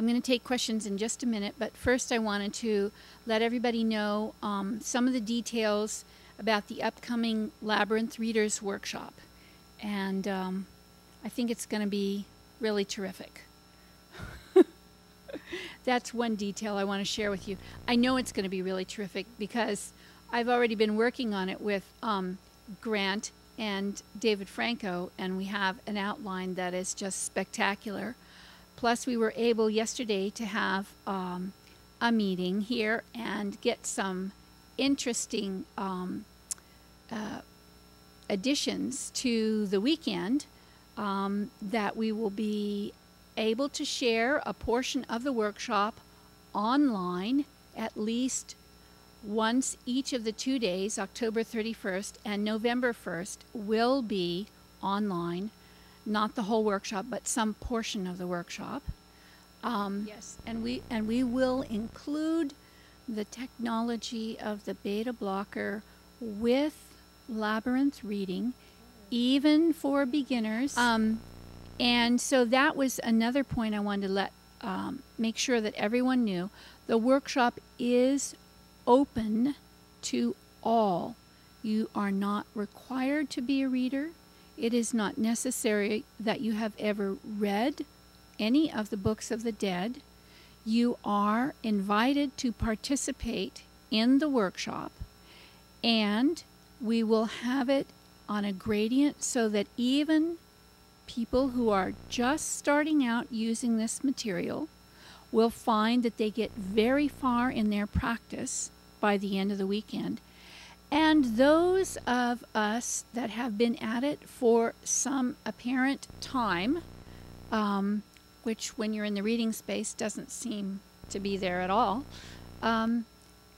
I'm going to take questions in just a minute, but first I wanted to let everybody know some of the details about the upcoming Labyrinth Readers Workshop. And I think it's going to be really terrific. That's one detail I want to share with you. I know it's going to be really terrific because I've already been working on it with Grant and David Franco, and we have an outline that is just spectacular. Plus, we were able yesterday to have a meeting here and get some interesting additions to the weekend that we will be able to share a portion of the workshop online at least once each of the 2 days. October 31st and November 1st will be online. Not the whole workshop, but some portion of the workshop. Yes, and we will include the technology of the beta blocker with Labyrinth reading, even for beginners. And so that was another point I wanted to let make sure that everyone knew. The workshop is open to all. You are not required to be a reader. It is not necessary that you have ever read any of the books of the dead. You are invited to participate in the workshop, and we will have it on a gradient so that even people who are just starting out using this material will find that they get very far in their practice by the end of the weekend. And those of us that have been at it for some apparent time, which when you're in the reading space doesn't seem to be there at all,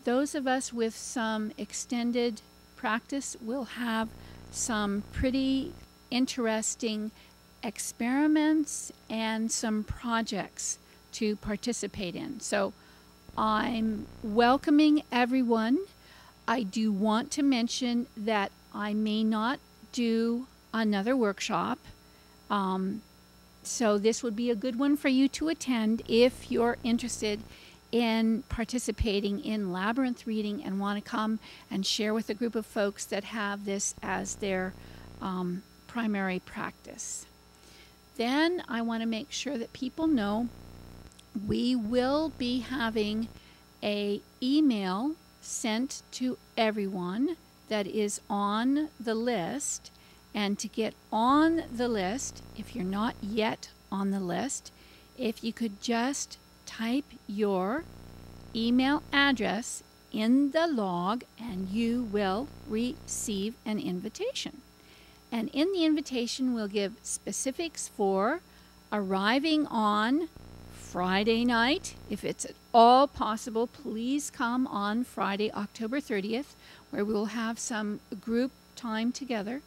those of us with some extended practice will have some pretty interesting experiments and some projects to participate in. So I'm welcoming everyone. I do want to mention that I may not do another workshop. So this would be a good one for you to attend if you're interested in participating in Labyrinth reading and want to come and share with a group of folks that have this as their primary practice. Then I want to make sure that people know we will be having an email sent to everyone that is on the list. And to get on the list, if you're not yet on the list, if you could just type your email address in the log and you will receive an invitation. And in the invitation, we'll give specifics for arriving on Friday night. If it's at all possible, please come on Friday, October 30th, where we will have some group time together.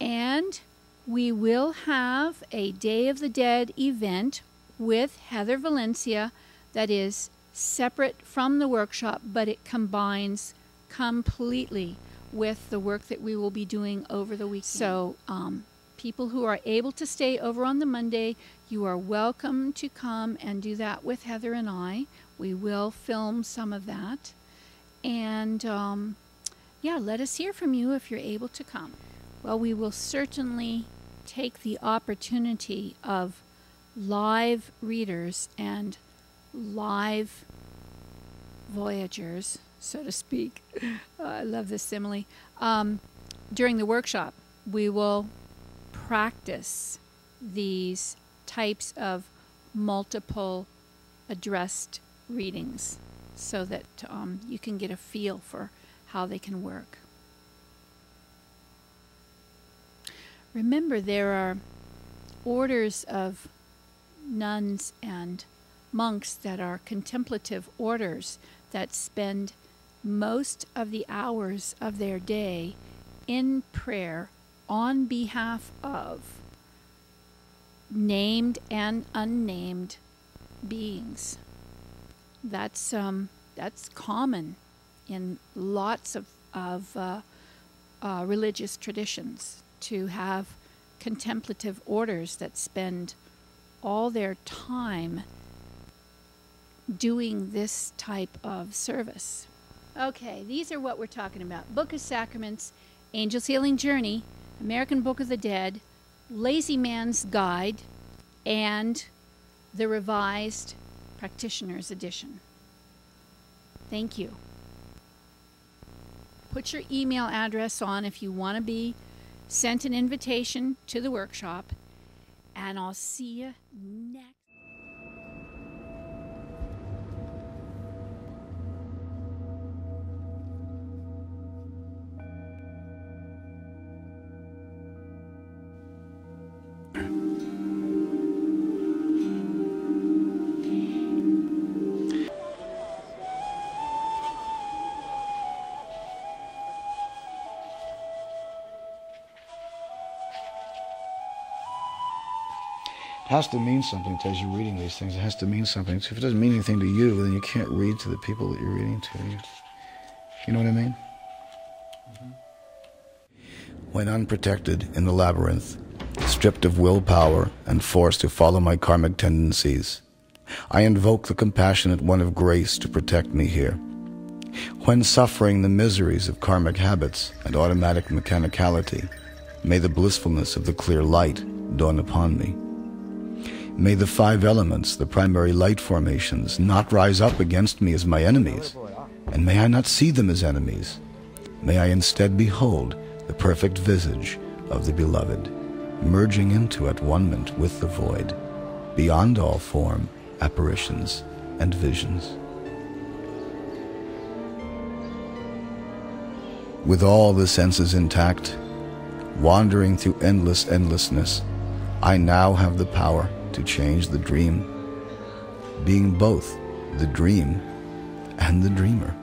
And we will have a Day of the Dead event with Heather Valencia that is separate from the workshop, but it combines completely with the work that we will be doing over the weekend. So people who are able to stay over on the Monday, you are welcome to come and do that with Heather and I. We will film some of that. And yeah, let us hear from you if you're able to come. Well, we will certainly take the opportunity of live readers and live voyagers, so to speak. I love this simile. During the workshop, we will practice these types of multiple addressed readings so that you can get a feel for how they can work. Remember, there are orders of nuns and monks that are contemplative orders that spend most of the hours of their day in prayer on behalf of named and unnamed beings. That's common in lots of religious traditions, to have contemplative orders that spend all their time doing this type of service. Okay, these are what we're talking about. Book of Sacraments, Angel's Healing Journey, American Book of the Dead, Lazy Man's Guide, and the Revised Practitioner's Edition. Thank you. Put your email address on if you want to be sent an invitation to the workshop, and I'll see you next. It has to mean something to, as you're reading these things. It has to mean something. So if it doesn't mean anything to you, then you can't read to the people that you're reading to. You know what I mean? Mm-hmm. When unprotected in the labyrinth, stripped of willpower and forced to follow my karmic tendencies, I invoke the compassionate one of grace to protect me here. When suffering the miseries of karmic habits and automatic mechanicality, may the blissfulness of the clear light dawn upon me. May the 5 elements, the primary light formations, not rise up against me as my enemies, and may I not see them as enemies. May I instead behold the perfect visage of the Beloved, merging into at one-ment with the void, beyond all form, apparitions, and visions. With all the senses intact, wandering through endlessness, I now have the power to change the dream, being both the dream and the dreamer.